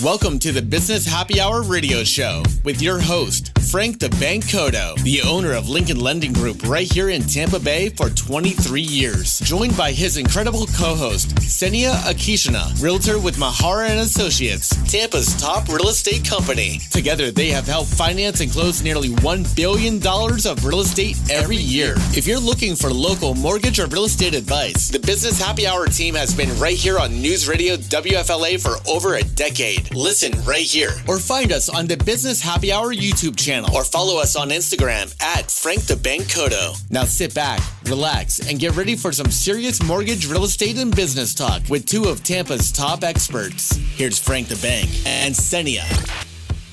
Welcome to the Business Happy Hour radio show with your host, Frank the Bank Cotto, the owner of Lincoln Lending Group right here in Tampa Bay for 23 years. Joined by his incredible co-host, Senia Akishina, realtor with Mahara and Associates, Tampa's top real estate company. Together, they have helped finance and close nearly $1 billion of real estate every year. If you're looking for local mortgage or real estate advice, the Business Happy Hour team has been right here on News Radio WFLA for over a decade. Listen right here or find us on the Business Happy Hour YouTube channel or follow us on Instagram at Frank the Bank Cotto. Now sit back, relax, and get ready for some serious mortgage, real estate, and business talk with two of Tampa's top experts. Here's Frank the Bank and Senia.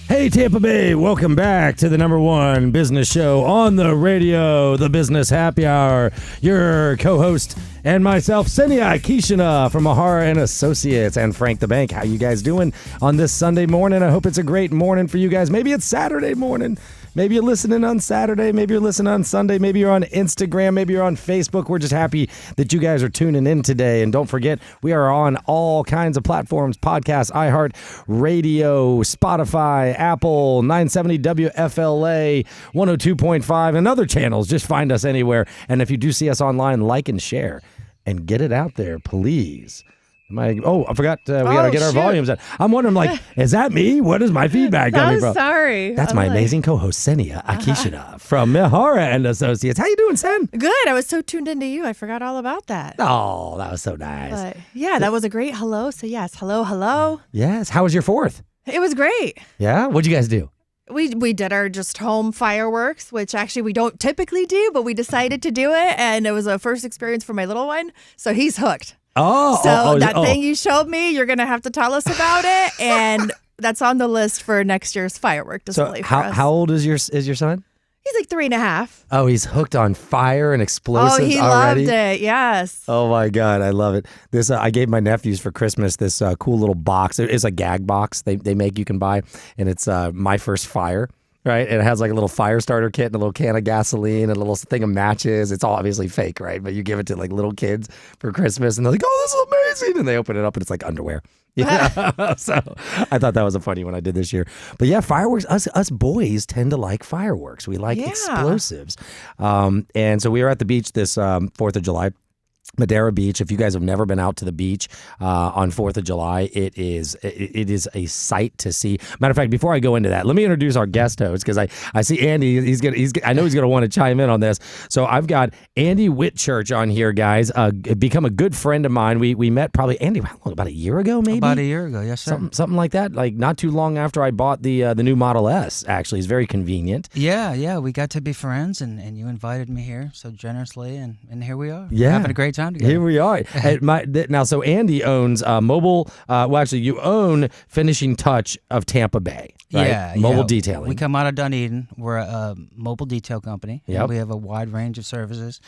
Hey, Tampa Bay, welcome back to the number one business show on the radio, the Business Happy Hour. Your co-host and myself, Senia Akishina from Mahara and Associates, and Frank the Bank. How you guys doing on this Sunday morning? I hope it's a great morning for you guys. Maybe it's Saturday morning. Maybe you're listening on Saturday. Maybe you're listening on Sunday. Maybe you're on Instagram. Maybe you're on Facebook. We're just happy that you guys are tuning in today. And don't forget, we are on all kinds of platforms, podcasts, iHeart Radio, Spotify, Apple, 970 WFLA, 102.5, and other channels. Just find us anywhere. And if you do see us online, like and share and get it out there, please. I forgot. We got to get our volumes up. I'm wondering, is that me? What is my feedback coming from? Sorry. That's my amazing co-host, Senia Akishina from Mahara and Associates. How you doing, Sen? Good. I was so tuned into you. I forgot all about that. Oh, that was so nice. But yeah, that was a great hello. So yes, hello. Yes. How was your 4th? It was great. Yeah? What'd you guys do? We did our just home fireworks, which actually we don't typically do, but we decided to do it. And it was a first experience for my little one. So he's hooked. Thing you showed me, you're going to have to tell us about it. And that's on the list for next year's firework display for us. How old is your son? He's like 3.5. Oh, he's hooked on fire and explosives already? Oh, he loved it. Yes. Oh, my God. I love it. This I gave my nephews for Christmas this cool little box. It's a gag box they make you can buy, and it's My First Fire. Right, and it has like a little fire starter kit and a little can of gasoline and a little thing of matches. It's all obviously fake, right? But you give it to like little kids for Christmas, and they're like, "Oh, this is amazing!" And they open it up, and it's like underwear. Yeah, so I thought that was a funny one I did this year. But yeah, fireworks. Us boys tend to like fireworks. We like explosives, and so we were at the beach this 4th of July. Madeira Beach. If you guys have never been out to the beach on 4th of July, it is a sight to see. Matter of fact, before I go into that, let me introduce our guest host because I see Andy. I know he's gonna want to chime in on this. So I've got Andy Whitchurch on here, guys. Become a good friend of mine. We met probably, Andy, how long? About a year ago, maybe. About a year ago, yes, sir. Something like that. Like not too long after I bought the new Model S. Actually, it's very convenient. Yeah. We got to be friends, and you invited me here so generously, and here we are. Yeah, having a great time together. Here we are. Now, so Andy owns mobile. You own Finishing Touch of Tampa Bay, right? Yeah, mobile detailing. We come out of Dunedin. We're a mobile detail company. Yep. We have a wide range of services.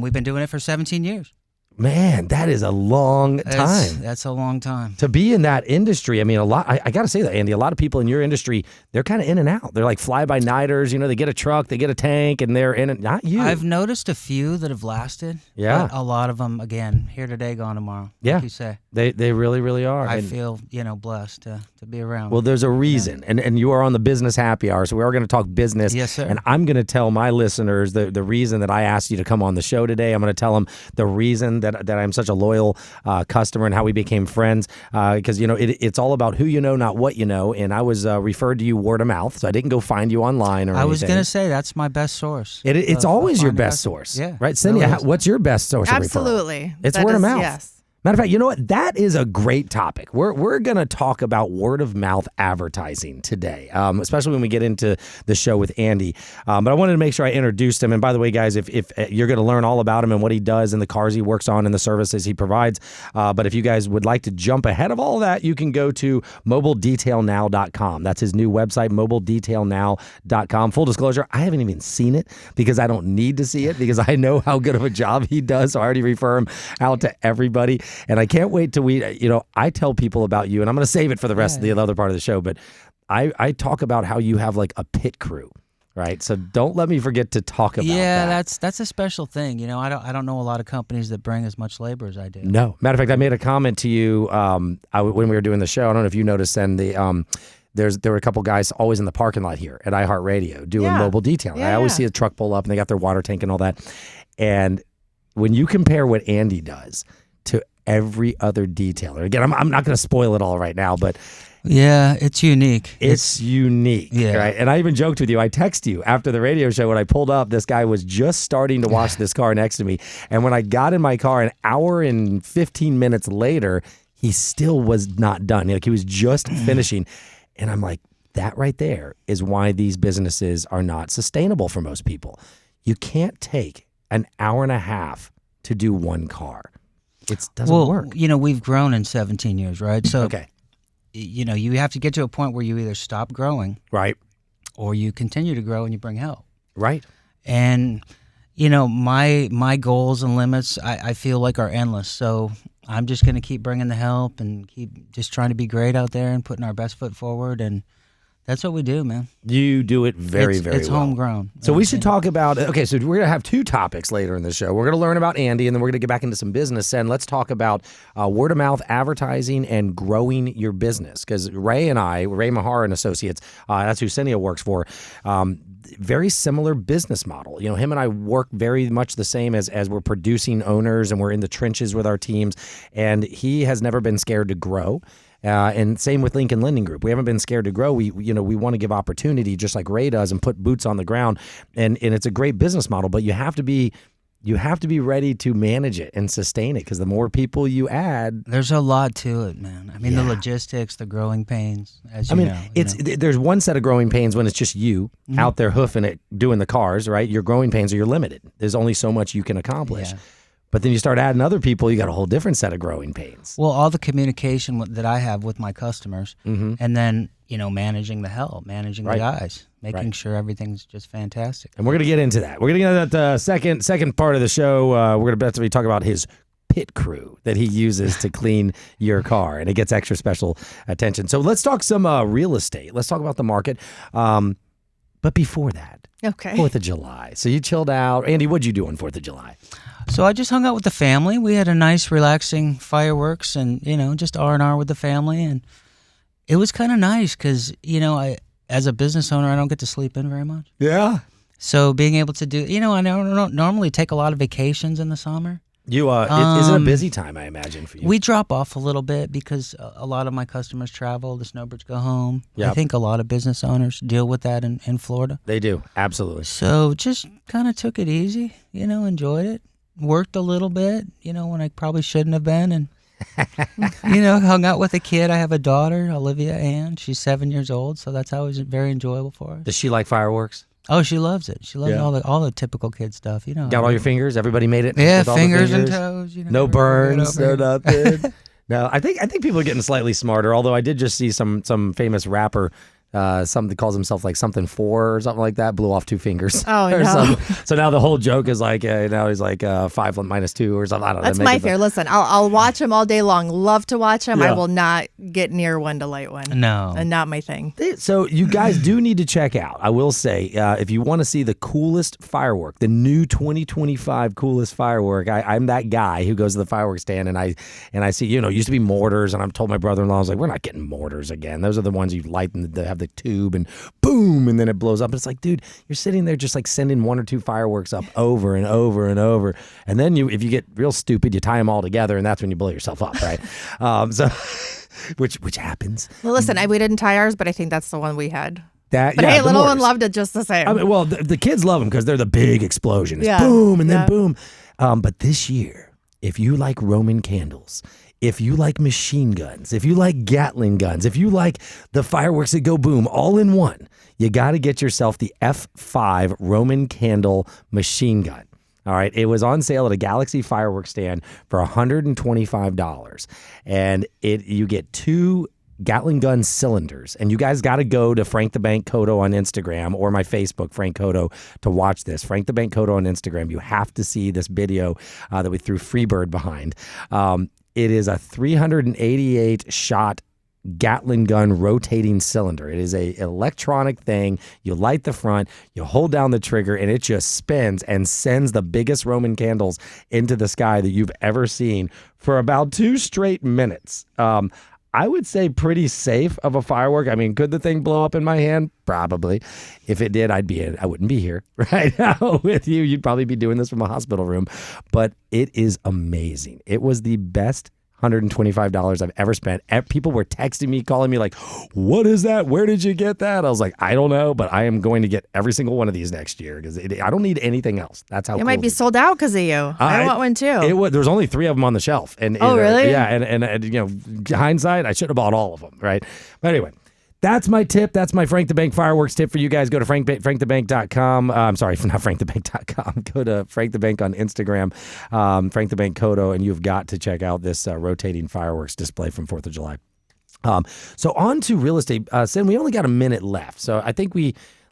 We've been doing it for 17 years. Man, that is a long time. That's a long time. To be in that industry, I mean, I got to say that, Andy, a lot of people in your industry, they're kind of in and out. They're like fly-by-nighters. They get a truck, they get a tank, and they're in it. Not you. I've noticed a few that have lasted. Yeah. But a lot of them, again, here today, gone tomorrow. Yeah. Like you say. They really, really are. I feel, blessed to be around. Well, there's a reason, and you are on the Business Happy Hour, so we are going to talk business. Yes, sir. And I'm going to tell my listeners the reason that I asked you to come on the show today. I'm going to tell them the reason that I'm such a loyal customer and how we became friends, because, it's all about who you know, not what you know, and I was referred to you word of mouth, so I didn't go find you online or anything. I was going to say, that's my best source. It's always your best source. Yeah. Right, Cynthia, what's your best source of referral? Absolutely. It's word of mouth. Yes. Matter of fact, you know what? That is a great topic. We're going to talk about word of mouth advertising today, especially when we get into the show with Andy. But I wanted to make sure I introduced him. And by the way, guys, if you're going to learn all about him and what he does and the cars he works on and the services he provides. But if you guys would like to jump ahead of all that, you can go to mobiledetailnow.com. That's his new website, mobiledetailnow.com. Full disclosure, I haven't even seen it because I don't need to see it because I know how good of a job he does. So I already refer him out to everybody. And I can't wait till I tell people about you, and I'm going to save it for the rest of the other part of the show, but I talk about how you have like a pit crew, right? So don't let me forget to talk about that. Yeah, that's a special thing. I don't know a lot of companies that bring as much labor as I do. No. Matter of fact, I made a comment to you when we were doing the show. I don't know if you noticed then there were a couple guys always in the parking lot here at iHeartRadio doing mobile detailing. I always see a truck pull up and they got their water tank and all that. And when you compare what Andy does to every other detailer, again, I'm not going to spoil it all right now, but yeah, it's unique. It's unique, right? And I even joked with you. I texted you after the radio show when I pulled up. This guy was just starting to wash this car next to me, and when I got in my car, an hour and 15 minutes later, he still was not done. Like he was just finishing, and I'm like, that right there is why these businesses are not sustainable for most people. You can't take an hour and a half to do one car. It doesn't work. We've grown in 17 years, right? So okay. You have to get to a point where you either stop growing, right, or you continue to grow and you bring help, right. And my goals and limits I feel like are endless. So I'm just going to keep bringing the help and keep just trying to be great out there and putting our best foot forward. And that's what we do, man. You do it very well. It's homegrown. So we should talk about, okay, so we're going to have two topics later in the show. We're going to learn about Andy, and then we're going to get back into some business. And let's talk about word-of-mouth advertising and growing your business. Because Ray Mahar and Associates, that's who Cinia works for, very similar business model. Him and I work very much the same as we're producing owners, and we're in the trenches with our teams. And he has never been scared to grow. And same with Lincoln Lending Group. We haven't been scared to grow. We want to give opportunity just like Ray does and put boots on the ground. And it's a great business model, but you have to be ready to manage it and sustain it, because the more people you add, there's a lot to it, man. I mean, the logistics, the growing pains, as you know. There's one set of growing pains when it's just you out there hoofing it, doing the cars, right? Your growing pains are you're limited. There's only so much you can accomplish. Yeah. But then you start adding other people, you got a whole different set of growing pains. Well, all the communication that I have with my customers, and then, managing the help, managing the guys, making sure everything's just fantastic. And we're going to get into that. We're going to get into that second part of the show. We're going to talk about his pit crew that he uses to clean your car, and it gets extra special attention. So let's talk some real estate. Let's talk about the market. But before that, 4th of July. So you chilled out. Andy, what'd you do on 4th of July? So I just hung out with the family. We had a nice, relaxing fireworks and, just R&R with the family. And it was kind of nice because, as a business owner, I don't get to sleep in very much. Yeah. So being able to do, I don't normally take a lot of vacations in the summer. You is it a busy time, I imagine, for you? We drop off a little bit because a lot of my customers travel. The snowbirds go home. Yep. I think a lot of business owners deal with that in Florida. They do, absolutely. So just kind of took it easy, enjoyed it. Worked a little bit, when I probably shouldn't have been, and, hung out with a kid. I have a daughter, Olivia Ann. She's 7 years old, so that's always very enjoyable for her. Does she like fireworks? Oh, she loves it. She loves all the typical kid stuff, Got all your fingers? Everybody made it? Yeah, fingers and toes. No burns, no nothing. No, I think people are getting slightly smarter, although I did just see some famous rapper, something calls himself like something 4 or something like that, blew off 2 fingers. Oh, or no. Something. So now the whole joke is like, now he's like 5 minus 2 or something. I don't know. That's my fear. Listen, I'll watch him all day long. Love to watch him. I will not get near one to light one. No. And not my thing. So you guys do need to check out. I will say, if you want to see the coolest firework, the new 2025 coolest firework, I'm that guy who goes to the fireworks stand and I see, it used to be mortars, and I'm told my brother-in-law, I was like, we're not getting mortars again. Those are the ones you light and they have the tube and boom, and then it blows up. It's like, dude, you're sitting there just like sending 1 or 2 fireworks up over and over and over. And then if you get real stupid, you tie them all together, and that's when you blow yourself up, right? Which happens. Well, listen, we didn't tie ours, but I think that's the one we had. But hey, little one loved it just the same. I mean, well, the kids love them because they're the big explosion. It's yeah. Boom, and then boom. But this year, if you like Roman candles, if you like machine guns, if you like Gatling guns, if you like the fireworks that go boom all in one, you got to get yourself the F5 Roman candle machine gun. All right. It was on sale at a Galaxy fireworks stand for $125. And you get 2 Gatling gun cylinders. And you guys got to go to Frank the Bank Kodo on Instagram or my Facebook, Frank Kodo, to watch this. Frank the Bank Kodo on Instagram. You have to see this video that we threw Freebird behind. It is a 388 shot Gatling gun rotating cylinder. It is a electronic thing. You light the front, you hold down the trigger, and it just spins and sends the biggest Roman candles into the sky that you've ever seen for about 2 straight minutes. I would say pretty safe of a firework. I mean, could the thing blow up in my hand? Probably. If it did, I wouldn't be here right now with you. You'd probably be doing this from a hospital room. But it is amazing. It was the best $125 I've ever spent. People were texting me, calling me like, what is that? Where did you get that? I was like, I don't know, but I am going to get every single one of these next year because I don't need anything else. That's how it might be sold out because of you. I want one too. There was only 3 of them on the shelf. And really? Yeah. And you know, hindsight, I should have bought all of them, right? But anyway, that's my tip. That's my Frank the Bank fireworks tip for you guys. Go to frankthebank.com. I'm sorry, not frankthebank.com. Go to Frank the Bank on Instagram, Frank the Bank Kodo, and you've got to check out this rotating fireworks display from 4th of July. So on to real estate. Sin, we only got a minute left. So I think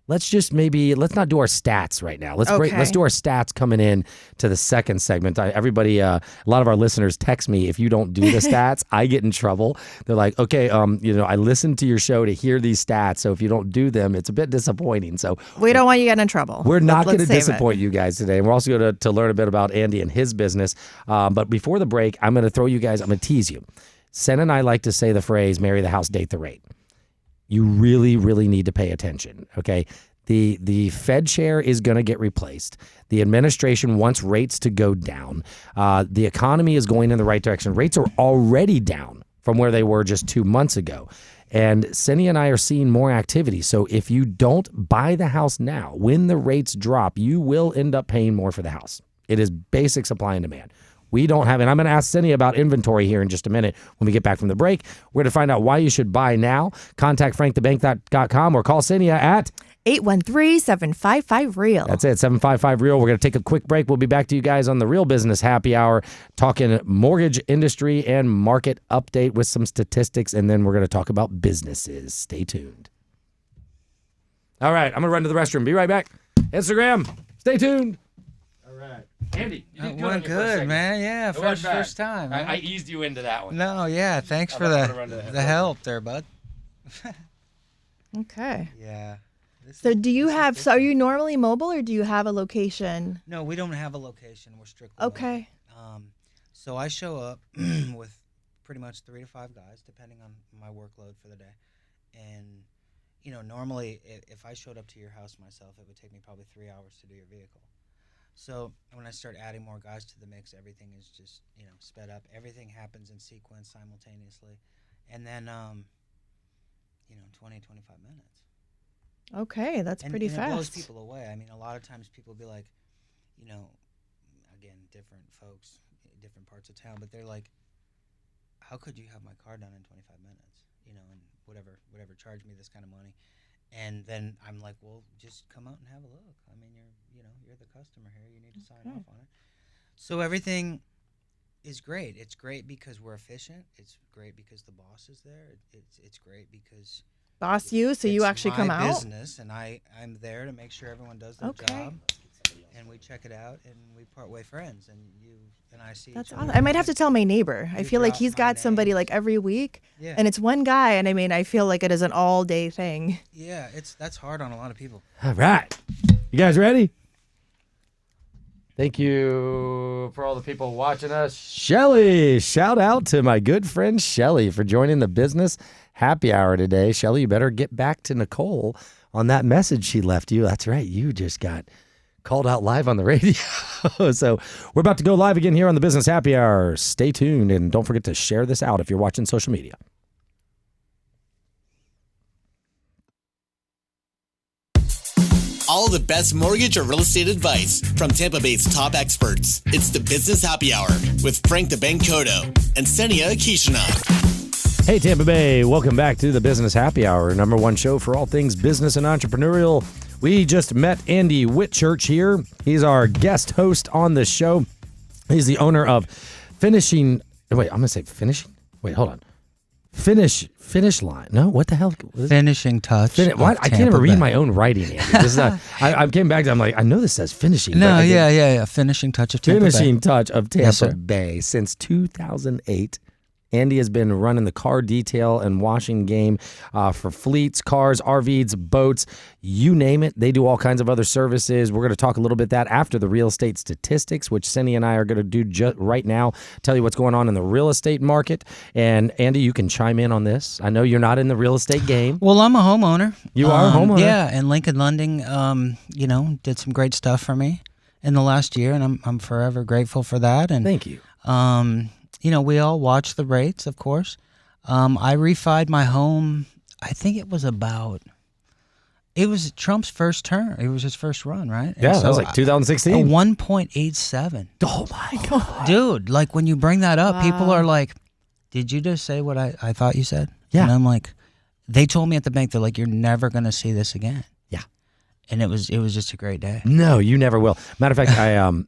let's not do our stats right now. Let's do our stats coming in to the second segment. Everybody, a lot of our listeners text me, if you don't do the stats, I get in trouble. They're like, okay, I listened to your show to hear these stats. So if you don't do them, it's a bit disappointing. So we don't want you getting in trouble. We're not going to disappoint you guys today. And we're also going to learn a bit about Andy and his business. But before the break, I'm going to tease you. Sen and I like to say the phrase, marry the house, date the rate. You really, really need to pay attention, okay? The Fed chair is going to get replaced. The administration wants rates to go down. The economy is going in the right direction. Rates are already down from where they were just 2 months ago. And Cindy and I are seeing more activity. So if you don't buy the house now, when the rates drop, you will end up paying more for the house. It is basic supply and demand. We don't have, and I'm going to ask Cindy about inventory here in just a minute when we get back from the break. We're going to find out why you should buy now. Contact frankthebank.com or call Cindy at 813-755-REAL. That's it, 755-REAL. We're going to take a quick break. We'll be back to you guys on the Real Business Happy Hour, talking mortgage industry and market update with some statistics, and then we're going to talk about businesses. Stay tuned. All right, I'm going to run to the restroom. Be right back. Instagram, stay tuned. Andy, you did good, man. Yeah, first time. I eased you into that one. No, yeah. Thanks for the help there, bud. Okay. Yeah. So are you normally mobile or do you have a location? No, we don't have a location. We're strictly okay. Mobile. So I show up with pretty much 3 to 5 guys, depending on my workload for the day. And, normally if I showed up to your house myself, it would take me probably 3 hours to do your vehicle. So when I start adding more guys to the mix, everything is just, sped up. Everything happens in sequence simultaneously. And then, 20, 25 minutes. Okay, that's pretty fast. It blows people away. I mean, a lot of times people be like, again, different folks, different parts of town, but they're like, how could you have my car done in 25 minutes? And whatever, charge me this kind of money. And then I'm like, well, just come out and have a look. I mean, you're the customer here. You need to sign off on it. So everything is great. It's great because we're efficient. It's great because the boss is there. It's great because boss you, so you actually come out. It's my business, and I'm there to make sure everyone does their job. And we check it out, and we part way friends. And you and I see. That's awesome. I might have to tell my neighbor. I feel like he's got somebody like every week, and it's one guy. And I mean, I feel like it is an all-day thing. Yeah, that's hard on a lot of people. All right, you guys ready? Thank you for all the people watching us. Shelly, shout out to my good friend Shelly for joining the Business Happy Hour today. Shelly, you better get back to Nicole on that message she left you. That's right, you just got called out live on the radio. So we're about to go live again here on the Business Happy Hour. Stay tuned, and don't forget to share this out if you're watching social media. All the best mortgage or real estate advice from Tampa Bay's top experts. It's the Business Happy Hour with Frank the Bank Kodo and Senia Kishina. Hey, Tampa Bay. Welcome back to the Business Happy Hour, #1 show for all things business and entrepreneurial. We just met Andy Whitchurch here. He's our guest host on the show. He's the owner of Finishing. Wait, I'm going to say Finishing. Wait, hold on. Finish line. No, what the hell? Finishing touch. What? I can't even read my own writing, Andy. This is not, I came back to I'm like, I know this says finishing. No, yeah. Finishing touch of Tampa Bay. Finishing touch of Tampa Bay since 2008. Andy has been running the car detail and washing game for fleets, cars, RVs, boats, you name it. They do all kinds of other services. We're going to talk a little bit that after the real estate statistics, which Cindy and I are going to do right now, tell you what's going on in the real estate market. And Andy, you can chime in on this. I know you're not in the real estate game. Well, I'm a homeowner. You are a homeowner? Yeah, and Lincoln Lending, did some great stuff for me in the last year, and I'm forever grateful for that. And thank you. We all watch the rates, of course. I refied my home, I think it was Trump's first term. It was his first run, right? Yeah, that was like 2016. 1.87. Oh, my God. Dude, like when you bring that up, people are like, did you just say what I thought you said? Yeah. And I'm like, they told me at the bank, they're like, you're never going to see this again. Yeah. And it was just a great day. No, you never will. Matter of fact,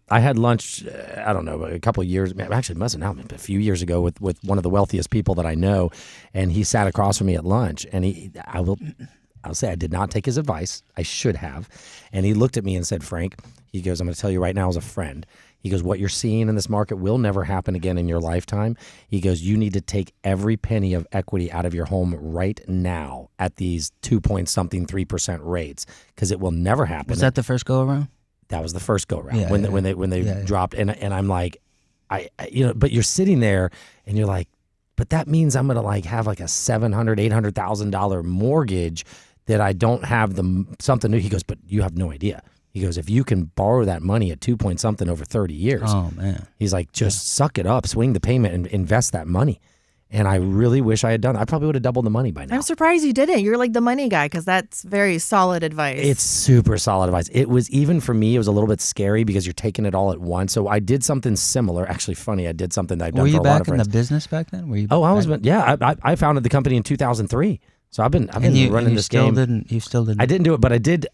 I had lunch, I don't know, a couple of years, actually it mustn't have been a few years ago with one of the wealthiest people that I know, and he sat across from me at lunch, and I'll say I did not take his advice. I should have. And he looked at me and said, Frank, he goes, I'm going to tell you right now as a friend. He goes, what you're seeing in this market will never happen again in your lifetime. He goes, you need to take every penny of equity out of your home right now at these 3% rates, because it will never happen. Was that the first go around? That was the first go around Yeah, when they dropped. And I'm like, but you're sitting there and you're like, but that means I'm going to like have like a $700,000, $800,000 mortgage that I don't have something new. He goes, but you have no idea. He goes, if you can borrow that money at 2 point something over 30 years. Oh, man. He's like, just suck it up, swing the payment, and invest that money. And I really wish I had done that. I probably would have doubled the money by now. I'm surprised you didn't. You're like the money guy, because that's very solid advice. It's super solid advice. It was, even for me, it was a little bit scary because you're taking it all at once. So I did something similar. Actually, funny, I did something that I've done for a lot of friends. Were you back in the business back then? I founded the company in 2003. So I've been running this game. You still didn't. I didn't do it, but I did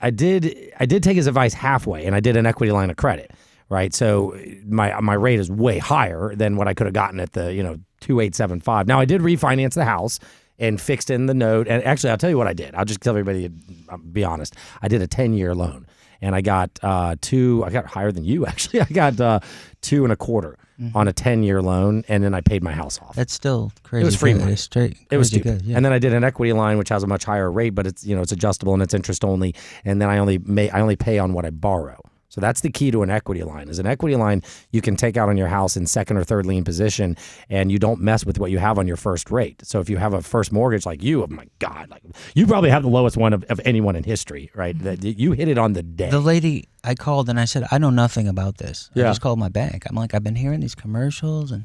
take his advice halfway, and I did an equity line of credit, right? So my rate is way higher than what I could have gotten at the 2875. Now I did refinance the house and fixed in the note, and actually I'll tell you what I did. I'll just tell everybody, I'll be honest. I did a 10-year loan, and I got I got higher than you actually. I got 2.25. On a 10-year loan, and then I paid my house off. That's still crazy. It was free money. It was stupid. Good, yeah. And then I did an equity line, which has a much higher rate, but it's it's adjustable and it's interest only. And then I only pay on what I borrow. So that's the key to an equity line. Is an equity line you can take out on your house in second or third lien position, and you don't mess with what you have on your first rate. So if you have a first mortgage like you, oh my God, like you probably have the lowest one of anyone in history, right? That you hit it on the day. The lady I called and I said, I know nothing about this. Yeah. I just called my bank. I'm like, I've been hearing these commercials, and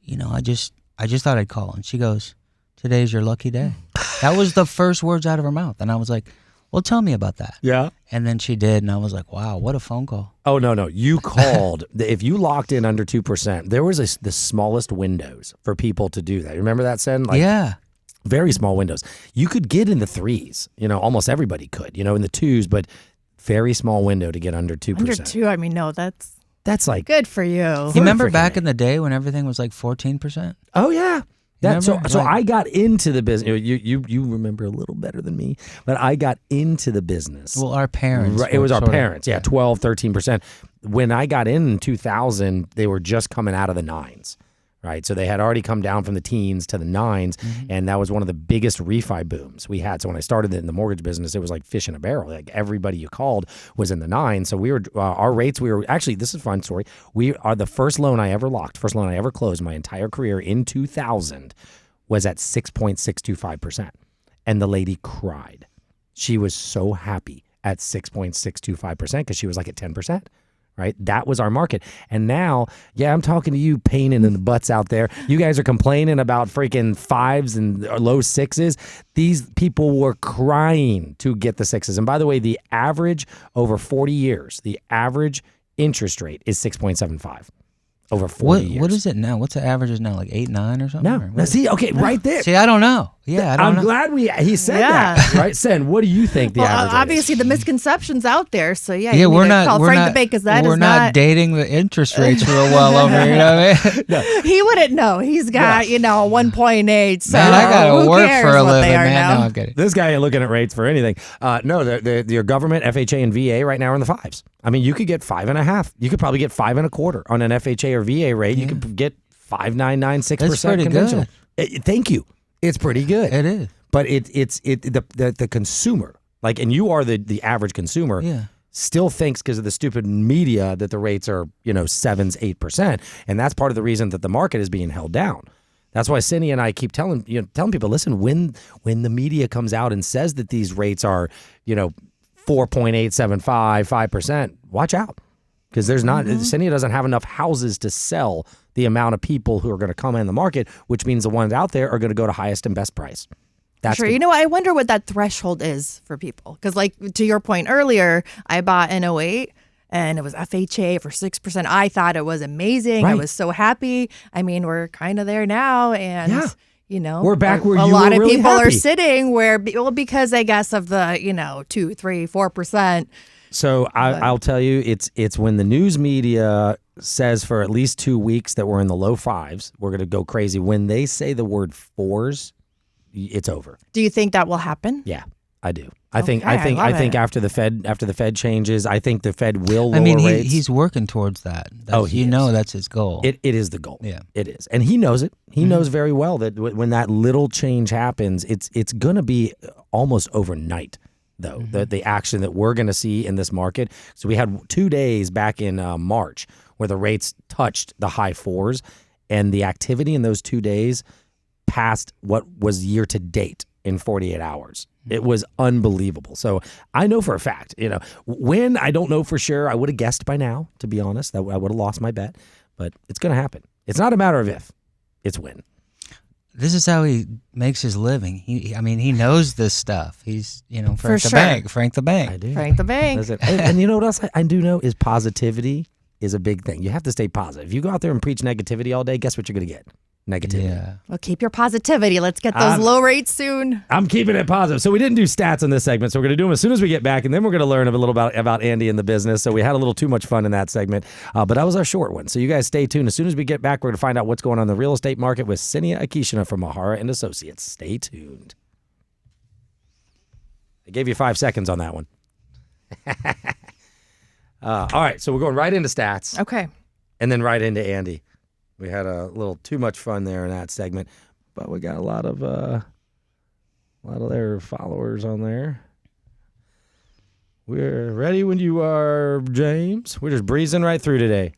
I just thought I'd call. And she goes, today's your lucky day. That was the first words out of her mouth, and I was like, well, tell me about that. Yeah. And then she did, and I was like, wow, what a phone call. Oh, no. You called. If you locked in under 2%, there was the smallest windows for people to do that. You remember that, Sen? Yeah. Very small windows. You could get in the 3s. Almost everybody could, in the 2s, but very small window to get under 2%. Under 2, I mean, no, that's like good for you. You remember back in the day when everything was like 14%? Oh, yeah. So Like, I got into the business. You remember a little better than me, but I got into the business. Well, our parents. Right, it was our parents. 12, 13%. When I got in 2000, they were just coming out of the 9s. Right, so they had already come down from the teens to the 9s, and that was one of the biggest refi booms we had. So when I started in the mortgage business, it was like fish in a barrel. Like everybody you called was in the 9s. So we were our rates. We were actually, this is a fun story. We are the first loan I ever locked, first loan I ever closed my entire career in 2000 was at 6.625%, and the lady cried. She was so happy at 6.625% because she was like at 10%. Right? That was our market. And now, I'm talking to you painting in the butts out there. You guys are complaining about freaking 5s and low 6s. These people were crying to get the 6s. And by the way, the average over 40 years, the average interest rate is 6.75. Over 40 years. What is it now? What's the average is now? Like 8, 9 or something? No. See, okay, right there. See, I don't know. Yeah, I'm glad he said that. Right, Sen? What do you think the average? Obviously, the misconception's out there. So we're not. Call Frank the Bank, because that we're is not dating the interest rates real well over here. You know what I mean? No. He wouldn't know. He's got 1.8. So man, I gotta work for a living, man. Now. No, I'm kidding. This guy ain't looking at rates for anything. No, your government, FHA, and VA right now are in the 5s. I mean, you could get 5.5. You could probably get 5.25 on an FHA or VA rate. You could get 5.99, 6% That's pretty conventional. Thank you. It's pretty good. It is. But the consumer, like, and you are the average consumer, still thinks because of the stupid media that the rates are, 7s, 8%. And that's part of the reason that the market is being held down. That's why Cindy and I keep telling people, listen, when the media comes out and says that these rates are, 4.875, 5%, watch out. Because there's not, Cindy doesn't have enough houses to sell the amount of people who are going to come in the market, which means the ones out there are going to go to highest and best price. That's sure. I wonder what that threshold is for people. Because like to your point earlier, I bought an '08 and it was FHA for 6%. I thought it was amazing. Right. I was so happy. I mean, we're kind of there now. And, we're back where a you lot were of really people happy. are sitting because I guess of the, 2, 3, 4%. So I'll tell you, it's when the news media says for at least 2 weeks that we're in the low 5s, we're going to go crazy. When they say the word 4s, it's over. Do you think that will happen? Yeah, I do. I think after the Fed changes, I think the Fed will lower rates. He's working towards that. That's his goal. It is the goal. Yeah, it is, and he knows it. He knows very well that when that little change happens, it's going to be almost overnight. Though the action that we're going to see in this market. So we had 2 days back in March where the rates touched the high 4s, and the activity in those 2 days passed what was year to date in 48 hours. It was unbelievable. So I know for a fact, when I don't know for sure, I would have guessed by now, to be honest, that I would have lost my bet, but it's going to happen. It's not a matter of if, it's when. This is how he makes his living. He knows this stuff. He's, Frank For the sure. Bank. Frank the Bank. I do. Frank the Bank. That's it. And you know what else I do know is positivity is a big thing. You have to stay positive. If you go out there and preach negativity all day, guess what you're going to get? Negativity. Yeah. Well, keep your positivity. Let's get those low rates soon. I'm keeping it positive. So we didn't do stats in this segment, so we're going to do them as soon as we get back, and then we're going to learn a little about Andy and the business. So we had a little too much fun in that segment, but that was our short one. So you guys stay tuned. As soon as we get back, we're going to find out what's going on in the real estate market with Senia Akishina from Mahara and Associates. Stay tuned. I gave you 5 seconds on that one. All right, so we're going right into stats. Okay. And then right into Andy. We had a little too much fun there in that segment, but we got a lot of their followers on there. We're ready when you are, James. We're just breezing right through today.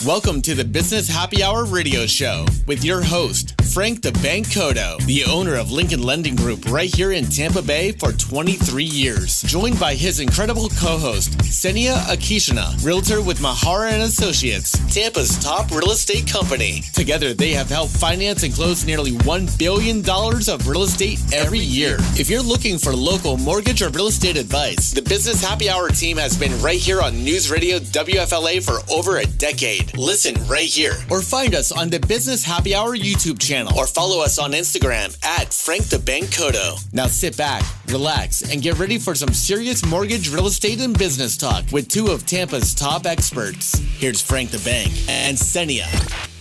Welcome to the Business Happy Hour radio show with your host, Frank the Bank Cotto, the owner of Lincoln Lending Group right here in Tampa Bay for 23 years. Joined by his incredible co-host, Senia Akishina, realtor with Mahara and Associates, Tampa's top real estate company. Together, they have helped finance and close nearly $1 billion of real estate every year. If you're looking for local mortgage or real estate advice, the Business Happy Hour team has been right here on News Radio WFLA for over a decade. Listen right here or find us on the Business Happy Hour YouTube channel or follow us on Instagram at Frank the Bank Cotto. Now sit back, relax, and get ready for some serious mortgage, real estate, and business talk with two of Tampa's top experts. Here's Frank the Bank and Senia.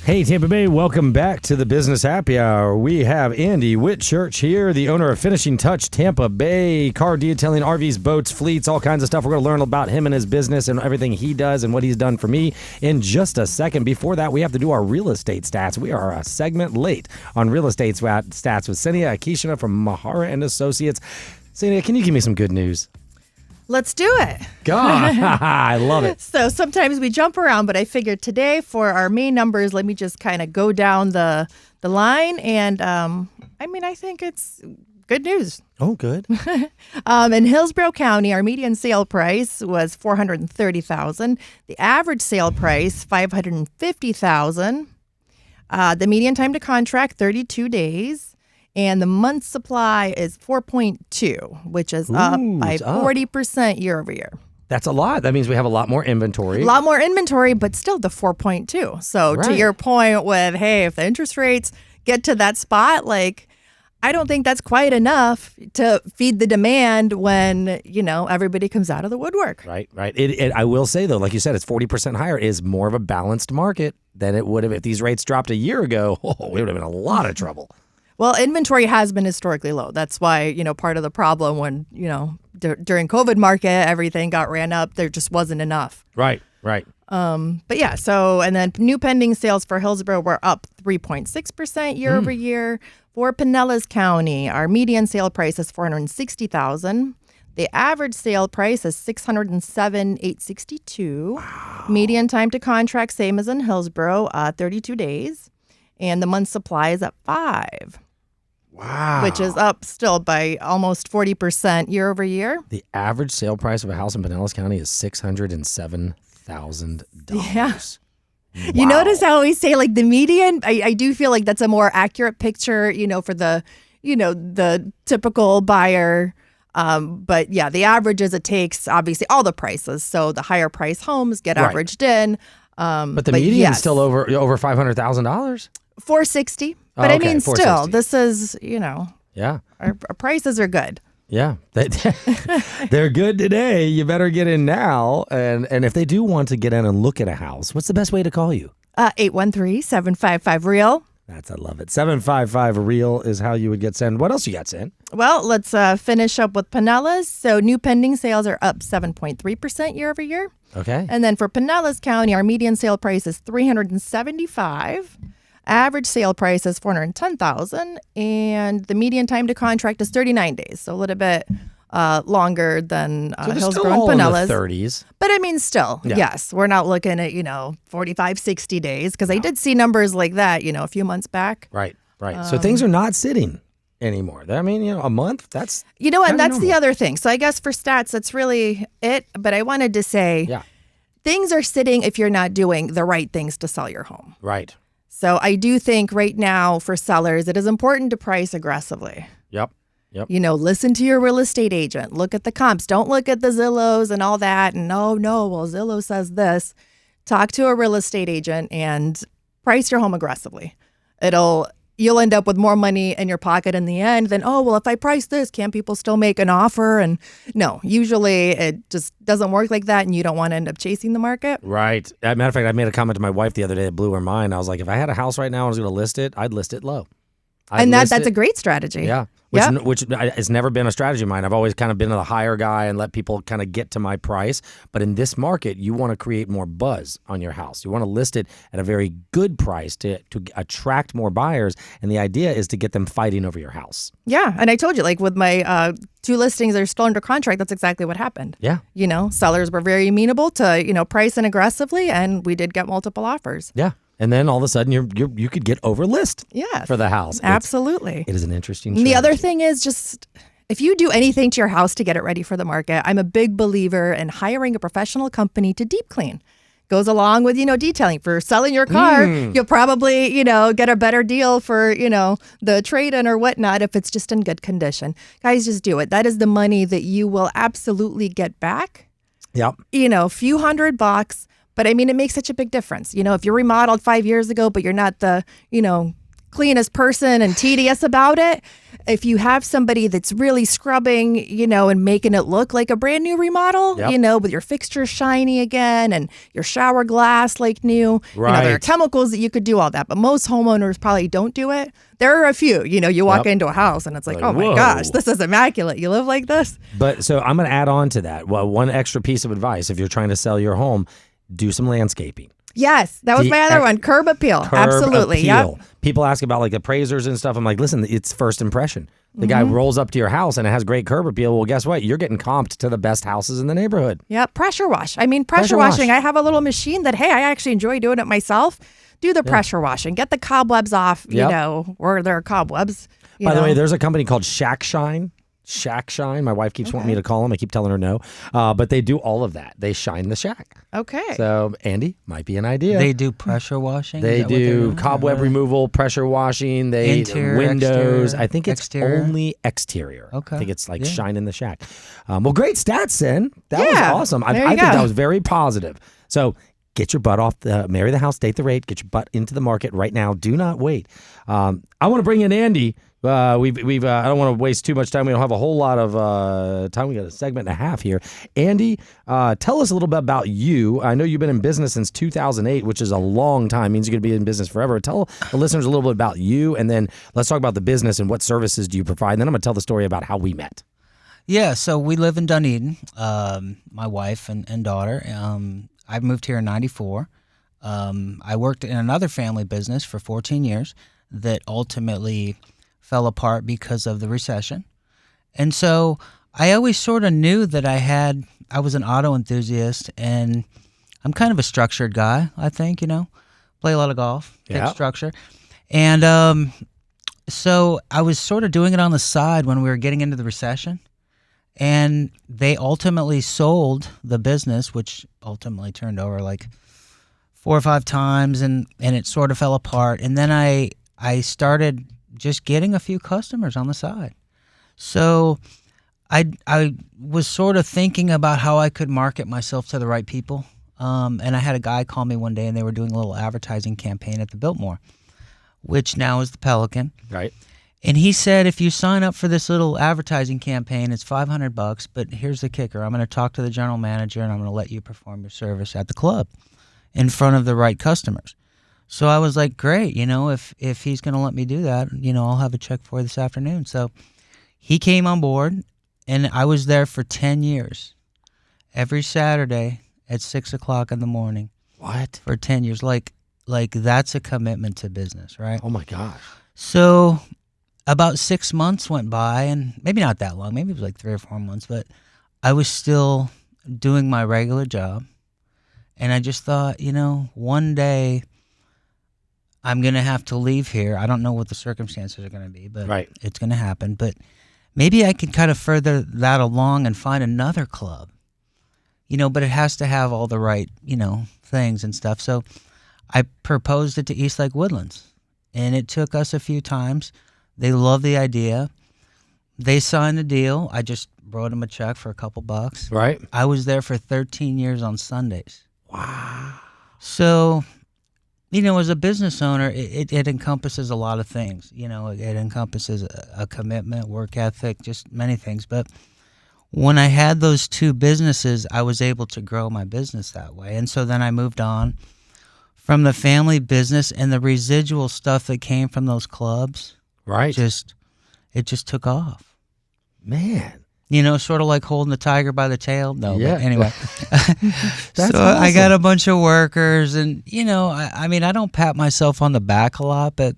Hey, Tampa Bay, welcome back to the Business Happy Hour. We have Andy Whitchurch here, the owner of Finishing Touch Tampa Bay, car detailing, RVs, boats, fleets, all kinds of stuff. We're going to learn about him and his business and everything he does and what he's done for me in just a second. Before that, we have to do our real estate stats. We are a segment late on real estate stats with Senia Akishina from Mahara and Associates. Senia, can you give me some good news? Let's do it. God, I love it. So sometimes we jump around, but I figured today for our main numbers, let me just kind of go down the line. And I think it's good news. Oh, good. In Hillsborough County, our median sale price was $430,000. The average sale price, $550,000. The median time to contract, 32 days. And the month supply is 4.2, which is up by 40% year over year. That's a lot. That means we have a lot more inventory. A lot more inventory, but still the 4.2. So to your point with, hey, if the interest rates get to that spot, I don't think that's quite enough to feed the demand when, everybody comes out of the woodwork. Right. I will say, though, like you said, it's 40% higher. It is more of a balanced market than it would have if these rates dropped a year ago. We would have been in a lot of trouble. Well, inventory has been historically low. That's why, part of the problem when, during COVID market, everything got ran up. There just wasn't enough. Right. But yeah, and then new pending sales for Hillsborough were up 3.6% year over year. For Pinellas County, our median sale price is $460,000. The average sale price is $607,862. Wow. Median time to contract, same as in Hillsborough, 32 days. And the month supply is at 5. Wow. Which is up still by almost 40% year over year. The average sale price of a house in Pinellas County is $607,000. Yeah. Wow. You notice how we say like the median? I do feel like that's a more accurate picture, for the, the typical buyer. But yeah, the averages, it takes obviously all the prices. So the higher price homes get averaged in. But the median is still over $500,000. 460. But okay, I mean, still, 460. this is, Yeah. Our prices are good. Yeah, they're good today. You better get in now. And if they do want to get in and look at a house, what's the best way to call you? 813-755-REAL. I love it. 755-REAL is how you would get sent. What else you got, Sen? Well, let's finish up with Pinellas. So new pending sales are up 7.3% year over year. Okay. And then for Pinellas County, our median sale price is $375,000. Average sale price is $410,000, and the median time to contract is 39 days, so a little bit longer than Hillsborough and Pinellas. In the 30s. But I mean, still, yes, we're not looking at 45, 60 days because I did see numbers like that, a few months back. Right. So things are not sitting anymore. I mean, a month. That's and that's normal. The other thing. So I guess for stats, that's really it. But I wanted to say, things are sitting if you're not doing the right things to sell your home. Right. So I do think right now for sellers, it is important to price aggressively. Yep. Listen to your real estate agent. Look at the comps. Don't look at the Zillows and all that. And well, Zillow says this. Talk to a real estate agent and price your home aggressively. You'll end up with more money in your pocket in the end than, if I price this, can't people still make an offer? And no, usually it just doesn't work like that, and you don't want to end up chasing the market. Right. As a matter of fact, I made a comment to my wife the other day that blew her mind. I was like, if I had a house right now and I was going to list it, I'd list it low. That's a great strategy. Yeah. Which has never been a strategy of mine. I've always kind of been the higher guy and let people kind of get to my price. But in this market, you want to create more buzz on your house. You want to list it at a very good price to attract more buyers. And the idea is to get them fighting over your house. Yeah. And I told you, like with my 2 listings that are still under contract, that's exactly what happened. Yeah. Sellers were very amenable to, pricing aggressively, and we did get multiple offers. Yeah. And then all of a sudden you could get over list for the house. Absolutely. It is an interesting strategy. The other thing is just if you do anything to your house to get it ready for the market, I'm a big believer in hiring a professional company to deep clean. Goes along with, detailing. For selling your car, you'll probably, get a better deal for, the trade-in or whatnot if it's just in good condition. Guys, just do it. That is the money that you will absolutely get back. Yep. A few $100. But I mean, it makes such a big difference. If you're remodeled 5 years ago, but you're not the, cleanest person and tedious about it, if you have somebody that's really scrubbing, and making it look like a brand new remodel, with your fixtures shiny again and your shower glass like new, there are chemicals that you could do all that. But most homeowners probably don't do it. There are a few, you walk into a house and it's like, oh my gosh, this is immaculate. You live like this. But so I'm going to add on to that. Well, one extra piece of advice, if you're trying to sell your home, do some landscaping. Yes, that was my other one. Curb appeal. Absolutely. Appeal. Yep. People ask about like appraisers and stuff. I'm like, listen, it's first impression. The guy rolls up to your house and it has great curb appeal. Well, guess what? You're getting comped to the best houses in the neighborhood. Yeah, pressure wash. I mean, pressure washing. I have a little machine that, I actually enjoy doing it myself. Do the pressure washing. Get the cobwebs off, where there are cobwebs. By the way, there's a company called Shack Shine. My wife keeps wanting me to call them. I keep telling her no. But they do all of that. They shine the shack. Okay. So, Andy, might be an idea. They do pressure washing? They do cobweb removal, pressure washing. They interior, windows. Exterior, I think it's only exterior. Okay. I think it's like shining the shack. Well, great stats, Sen. That was awesome. I think go. that was very positive. So, Get your butt off the marry the house, date the rate, get your butt into the market right now. Do not wait. I want to bring in Andy. I don't want to waste too much time. We don't have a whole lot of time. We got a segment and a half here. Andy, tell us a little bit about you. I know you've been in business since 2008, which is a long time. It means you're going to be in business forever. Tell the listeners a little bit about you, and then let's talk about the business and what services do you provide. And then I'm going to tell the story about how we met. Yeah, so we live in Dunedin, my wife and daughter. I moved here in 94. I worked in another family business for 14 years that ultimately fell apart because of the recession. And so I always sort of knew that I was an auto enthusiast, and I'm kind of a structured guy, I think, play a lot of golf, take structure. And so I was sort of doing it on the side when we were getting into the recession. And they ultimately sold the business, which ultimately turned over like 4 or 5 times, and it sort of fell apart. And then I started just getting a few customers on the side. So I was sort of thinking about how I could market myself to the right people. And I had a guy call me one day, and they were doing a little advertising campaign at the Biltmore, which now is the Pelican. Right. And he said, if you sign up for this little advertising campaign, it's $500, but here's the kicker. I'm going to talk to the general manager, and I'm going to let you perform your service at the club in front of the right customers. So I was like, great, if he's going to let me do that, I'll have a check for you this afternoon. So he came on board, and I was there for 10 years, every Saturday at 6 o'clock in the morning. What? For 10 years. Like that's a commitment to business, right? Oh, my gosh. So about 6 months went by, and maybe not that long, maybe it was like 3 or 4 months, but I was still doing my regular job. And I just thought, one day I'm going to have to leave here. I don't know what the circumstances are going to be, but It's going to happen. But maybe I could kind of further that along and find another club, but it has to have all the right, things and stuff. So I proposed it to Eastlake Woodlands, and it took us a few times. They loved the idea. They signed the deal. I just wrote them a check for a couple bucks. Right. I was there for 13 years on Sundays. Wow. So, as a business owner, it encompasses a lot of things. It encompasses a commitment, work ethic, just many things. But when I had those 2 businesses, I was able to grow my business that way. And so then I moved on from the family business, and the residual stuff that came from those clubs. Right. It just took off. Man. Sort of like holding the tiger by the tail. No, yeah. But anyway. That's so awesome. I got a bunch of workers, and, I don't pat myself on the back a lot, but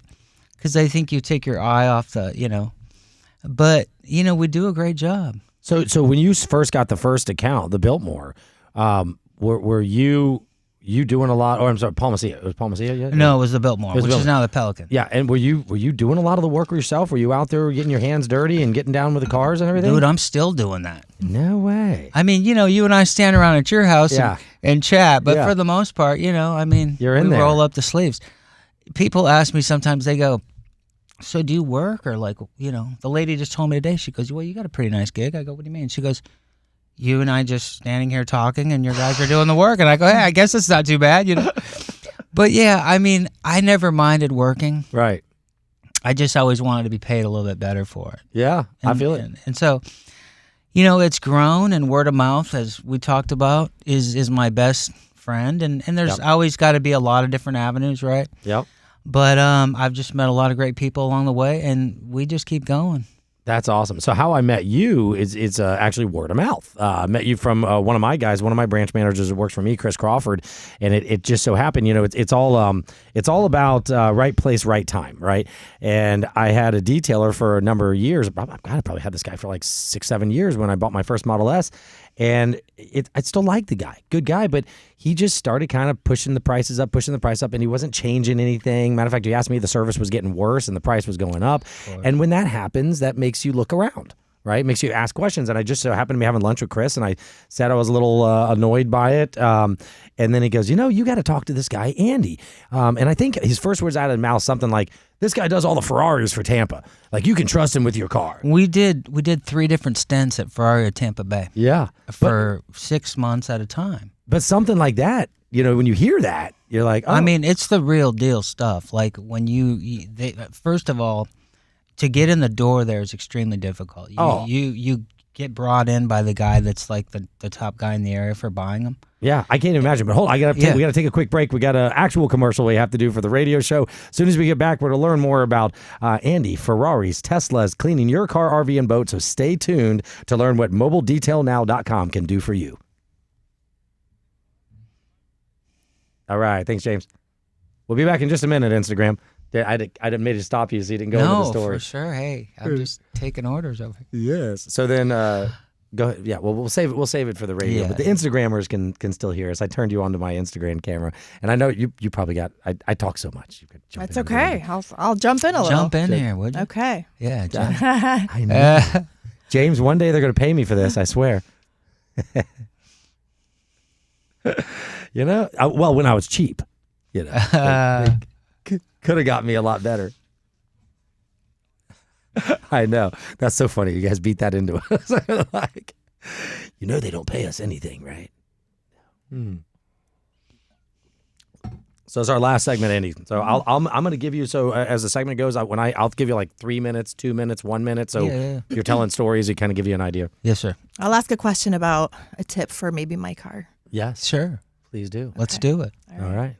because I think you take your eye off the, but, we do a great job. So when you first got the first account, the Biltmore, were you doing a lot? Or I'm sorry, Palmacia. It was Palmacia yet? No, it was the Biltmore, which is now the Pelican. Yeah, and were you doing a lot of the work yourself? Were you out there getting your hands dirty and getting down with the cars and everything? Dude, I'm still doing that. No way. I mean, you and I stand around at your house and chat, but Yeah. for the most part, you're in we there. Roll up the sleeves. People ask me sometimes, they go, so do you work? Or the lady just told me today, she goes, well, you got a pretty nice gig. I go, what do you mean? She goes, you and I just standing here talking, and your guys are doing the work. And I go, hey, I guess it's not too bad, But yeah, I never minded working. Right. I just always wanted to be paid a little bit better for it. Yeah, I feel it. And so, it's grown, and word of mouth, as we talked about, is my best friend. And there's always got to be a lot of different avenues, right? Yep. But I've just met a lot of great people along the way, and we just keep going. That's awesome. So how I met you is actually word of mouth. I met you from one of my guys, one of my branch managers that works for me, Chris Crawford, and it just so happened, it's all about right place, right time, right? And I had a detailer for a number of years. I probably had this guy for like 6-7 years when I bought my first Model S. And I still like the guy, good guy, but he just started kind of pushing the price up, and he wasn't changing anything. Matter of fact, he asked me if the service was getting worse and the price was going up. And when that happens, that makes you look around, right? Makes you ask questions. And I just so happened to be having lunch with Chris, and I said I was a little annoyed by it. And then he goes, you got to talk to this guy, Andy. And I think his first words out of his mouth, something like, this guy does all the Ferraris for Tampa. Like, you can trust him with your car. We did 3 different stints at Ferrari at Tampa Bay. Yeah. For 6 months at a time. But something like that, when you hear that, you're like, oh. I mean, it's the real deal stuff. Like when first of all, to get in the door there is extremely difficult. You get brought in by the guy that's like the top guy in the area for buying them. Yeah, I can't even imagine. But hold on, we got to take a quick break. We got an actual commercial we have to do for the radio show. As soon as we get back, we're going to learn more about Andy, Ferraris, Teslas, cleaning your car, RV, and boat. So stay tuned to learn what MobileDetailNow.com can do for you. All right, thanks, James. We'll be back in just a minute, Instagram. I didn't mean to stop you so you didn't go into the story. No, for sure. Hey, I'm just taking orders over here. Yes. So then, go ahead. Yeah. Well, we'll save it for the radio. Yeah. But the Instagrammers can still hear us. I turned you onto my Instagram camera, and I know you probably got. I talk so much. You could jump. That's okay. I'll jump in a little. Jump in here, would you? Okay. Yeah. I know. James, one day they're going to pay me for this. I swear. Well, when I was cheap, they could have got me a lot better. I know. That's so funny. You guys beat that into us. Like, they don't pay us anything, right? So it's our last segment, Andy. So I'm going to give you, as the segment goes, I'll give you like 3 minutes, 2 minutes, 1 minute. So you're telling stories, it kind of give you an idea. Yes, sir. I'll ask a question about a tip for maybe my car. Yes. Sure. Please do. Let's do it. All right.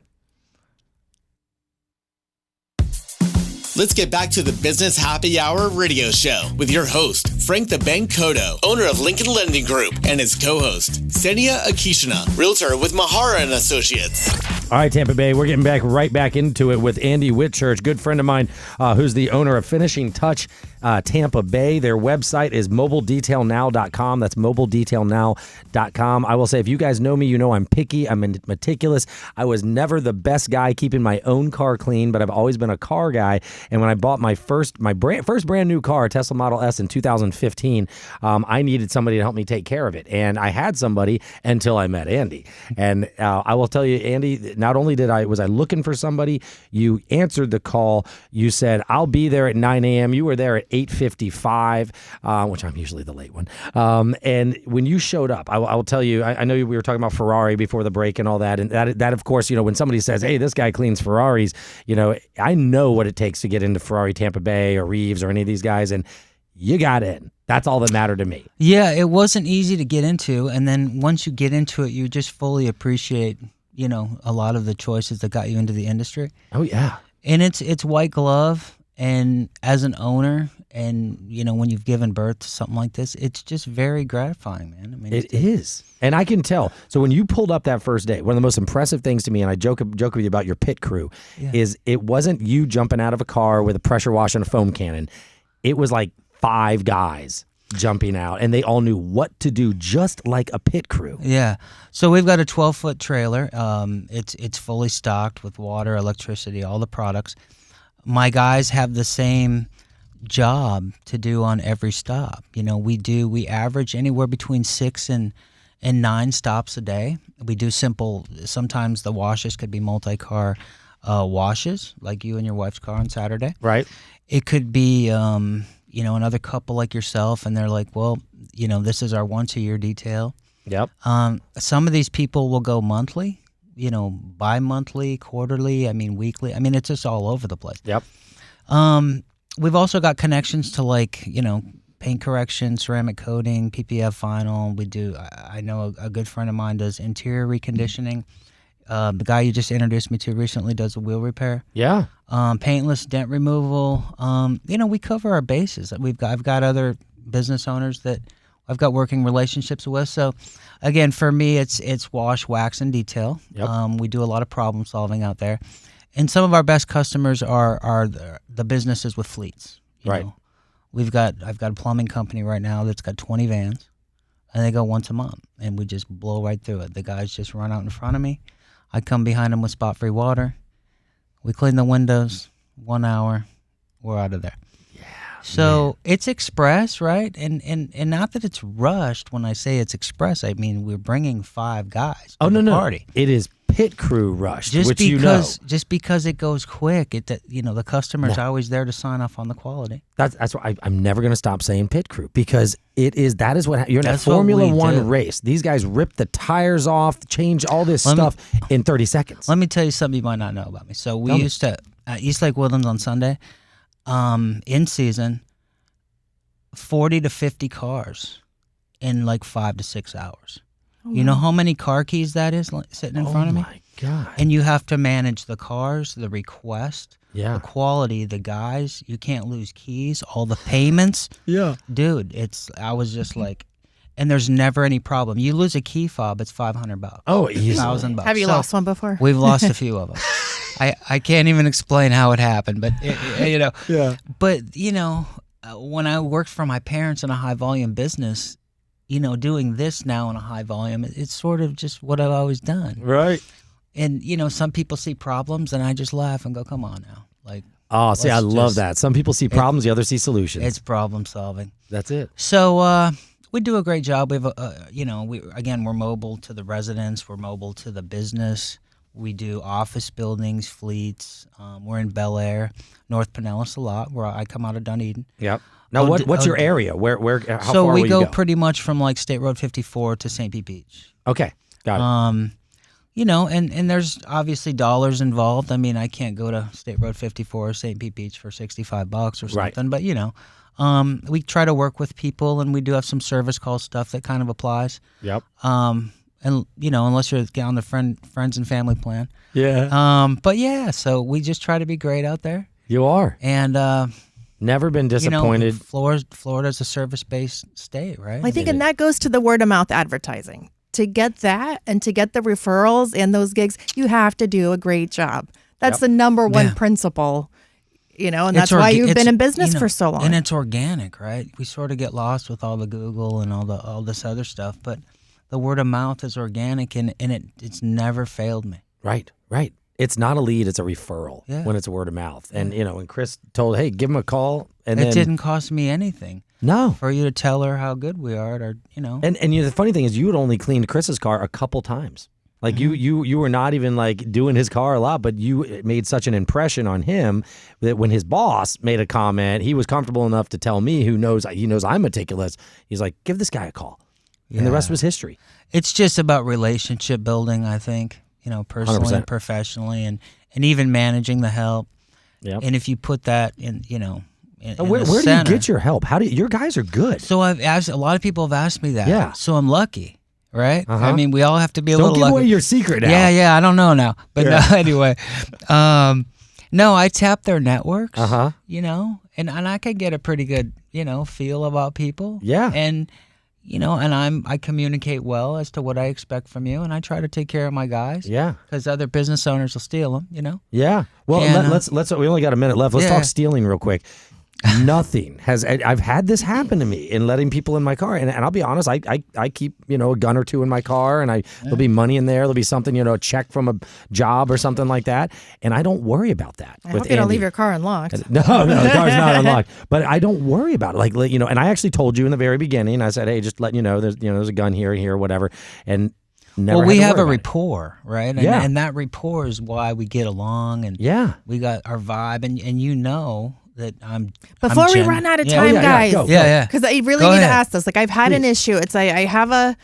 Let's get back to the Business Happy Hour radio show with your host, Frank the Bank Cotto, owner of Lincoln Lending Group, and his co-host, Senia Akishina, realtor with Mahara and Associates. All right, Tampa Bay, we're getting right back into it with Andy Whitchurch, good friend of mine, who's the owner of Finishing Touch Tampa Bay. Their website is mobiledetailnow.com. That's mobiledetailnow.com. I will say, if you guys know me, you know I'm picky. I'm meticulous. I was never the best guy keeping my own car clean, but I've always been a car guy. And when I bought my first brand new car, Tesla Model S in 2015, I needed somebody to help me take care of it. And I had somebody until I met Andy. And I will tell you, Andy, not only was I looking for somebody, you answered the call. You said, I'll be there at 9 a.m. You were there at 8:55, which I'm usually the late one. And when you showed up, I will tell you, I know we were talking about Ferrari before the break and all that. And that of course, when somebody says, hey, this guy cleans Ferraris, I know what it takes to get into Ferrari Tampa Bay or Reeves or any of these guys. And you got in. That's all that mattered to me. Yeah, it wasn't easy to get into. And then once you get into it, you just fully appreciate, a lot of the choices that got you into the industry. Oh, yeah. And it's white glove. And as an owner, and when you've given birth to something like this, it's just very gratifying, man. I mean, it is, and I can tell. So when you pulled up that first day, one of the most impressive things to me, and I joke with you about your pit crew, is it wasn't you jumping out of a car with a pressure wash and a foam cannon. It was like 5 guys jumping out, and they all knew what to do, just like a pit crew. Yeah. So we've got a 12-foot trailer. It's fully stocked with water, electricity, all the products. My guys have the same job to do on every stop. We average anywhere between 6 and 9 stops a day. We do simple, sometimes the washes could be multi-car washes, like you and your wife's car on Saturday. Right. It could be, another couple like yourself, and they're like, well, this is our once-a-year detail. Yep. Some of these people will go monthly. Bi-monthly, quarterly, weekly. It's just all over the place. Yep. We've also got connections to paint correction, ceramic coating, PPF vinyl. We do, I know a good friend of mine does interior reconditioning. The guy you just introduced me to recently does a wheel repair. Yeah. Paintless dent removal. We cover our bases. I've got other business owners that I've got working relationships with. So, again, for me, it's wash, wax, and detail. Yep. We do a lot of problem solving out there, and some of our best customers are the businesses with fleets. Right. I've got a plumbing company right now that's got 20 vans, and they go once a month, and we just blow right through it. The guys just run out in front of me. I come behind them with spot-free water. We clean the windows. 1 hour, we're out of there. So it's express, right? And not that it's rushed. When I say it's express, I mean we're bringing 5 guys to the party. It is pit crew rushed, Just which just because it goes quick, the customer's always there to sign off on the quality. That's why I'm never going to stop saying pit crew, because that is what you're in a Formula One race. These guys rip the tires off, change all this stuff in 30 seconds. Let me tell you something you might not know about me. So we used to at East Lake Woodlands on Sunday, in season, 40 to 50 cars in like 5 to 6 hours. You know how many car keys that is sitting in front of me? Oh, my God. And you have to manage the cars, the request, the quality, the guys. You can't lose keys, all the payments. Yeah. Dude, I was just like, and there's never any problem. You lose a key fob, it's $500. Oh, easily. $1,000. Have you lost one before? We've lost a few of them. I can't even explain how it happened, but, Yeah. But, when I worked for my parents in a high-volume business, doing this now in a high volume, it's sort of just what I've always done. Right. And, some people see problems, and I just laugh and go, come on now. Like, oh, see, I love that. Some people see problems, the others see solutions. It's problem solving. That's it. So we do a great job. We have, we're mobile to the residents. We're mobile to the business. We do office buildings, fleets. We're in Bel Air, North Pinellas a lot, where I come out of Dunedin. Yep. Now, what's your area? Where? How so far we will go you go? pretty much from like State Road 54 to St. Pete Beach. Okay, got it. And there's obviously dollars involved. I mean, I can't go to State Road 54 or St. Pete Beach for $65 or something. Right. But we try to work with people, and we do have some service call stuff that kind of applies. Yep. And unless you're on the friends and family plan. Yeah. But yeah, so we just try to be great out there. You are. And never been disappointed. Florida's a service-based state, right? I think, and that goes to the word-of-mouth advertising. To get that and to get the referrals and those gigs, you have to do a great job. That's the number one principle, and that's why you've been in business for so long. And it's organic, right? We sort of get lost with all the Google and all this other stuff, but the word of mouth is organic, and it's never failed me. Right. It's not a lead; it's a referral when it's a word of mouth. And when Chris told, "Hey, give him a call," and it didn't cost me anything. No, for you to tell her how good we are at our, And the funny thing is, you had only cleaned Chris's car a couple times. Like you were not even like doing his car a lot, but you made such an impression on him that when his boss made a comment, he was comfortable enough to tell me, he knows I'm meticulous. He's like, give this guy a call, and the rest was history. It's just about relationship building, I think. Personally 100%. And professionally, and even managing the help. Yep. And if you put that in, where do you get your help? Your guys are good. So I've asked, a lot of people have asked me that. Yeah. So I'm lucky, right? Uh-huh. I mean, we all have to be a little lucky. Don't give away your secret now. Yeah, I don't know now. But no, anyway. No, I tap their networks, and I can get a pretty good, feel about people. Yeah. And I communicate well as to what I expect from you, and I try to take care of my guys. Yeah. Because other business owners will steal them, Yeah. Well, and, let's. We only got a minute left. Let's talk stealing real quick. Nothing has. I've had this happen to me in letting people in my car, and I'll be honest. I keep a gun or two in my car, and there'll be money in there. There'll be something a check from a job or something like that, and I don't worry about that. I hope you don't leave your car unlocked. No, the car's not unlocked. But I don't worry about it. And I actually told you in the very beginning. I said, hey, just letting you know, there's a gun here, whatever, and. Never we have a rapport, right? And, yeah. And that rapport is why we get along, and we got our vibe, and that I'm. Before we run out of time, guys, because I really need to ask this. Like, I've had an issue. It's I have a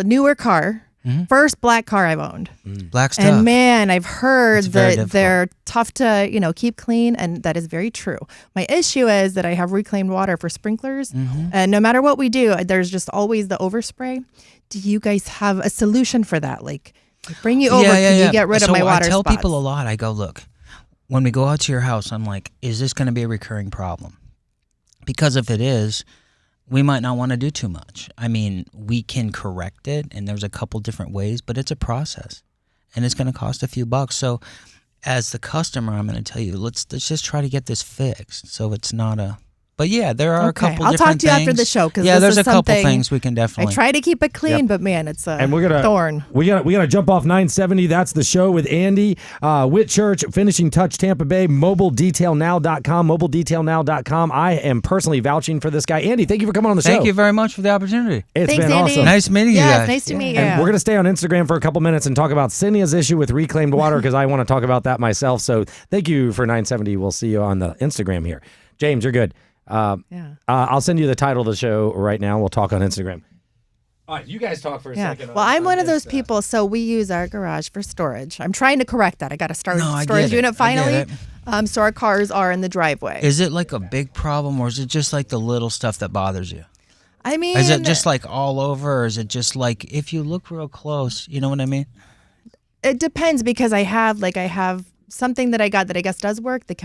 newer car, first black car I've owned. Black stuff. And man, I've heard that they're tough to keep clean, and that is very true. My issue is that I have reclaimed water for sprinklers, and no matter what we do, there's just always the overspray. Do you guys have a solution for that? Like, bring you over, can you get rid of my water I tell spots? people a lot. I go, look, when we go out to your house, I'm like, is this going to be a recurring problem? Because if it is, we might not want to do too much. I mean, we can correct it, and there's a couple different ways, but it's a process, and it's going to cost a few bucks. So as the customer, I'm going to tell you, let's just try to get this fixed so it's not a But yeah, there are a couple I'll different talk to you things. after the show because there's a couple things we can definitely. I try to keep it clean, but man, it's a thorn. We gotta jump off 970. That's the show with Andy Whitchurch, Finishing Touch Tampa Bay, mobiledetailnow.com, mobiledetailnow.com. I am personally vouching for this guy. Andy, thank you for coming on the show. Thank you very much for the opportunity. It's Thanks, been Andy. awesome. Nice meeting you guys. Nice to meet you. And we're going to stay on Instagram for a couple minutes and talk about Cynthia's issue with reclaimed water because I want to talk about that myself. So thank you for 970. We'll see you on the Instagram here. James, you're good. I'll send you the title of the show right now. We'll talk on Instagram. All right, you guys talk for a second. Well, I'm one of those people, so we use our garage for storage. I'm trying to correct that. I got a storage unit finally. So our cars are in the driveway. Is it like a big problem, or is it just like the little stuff that bothers you? I mean, is it just like all over, or is it just like if you look real close, you know what I mean? It depends because I have something that I got that I guess does work. The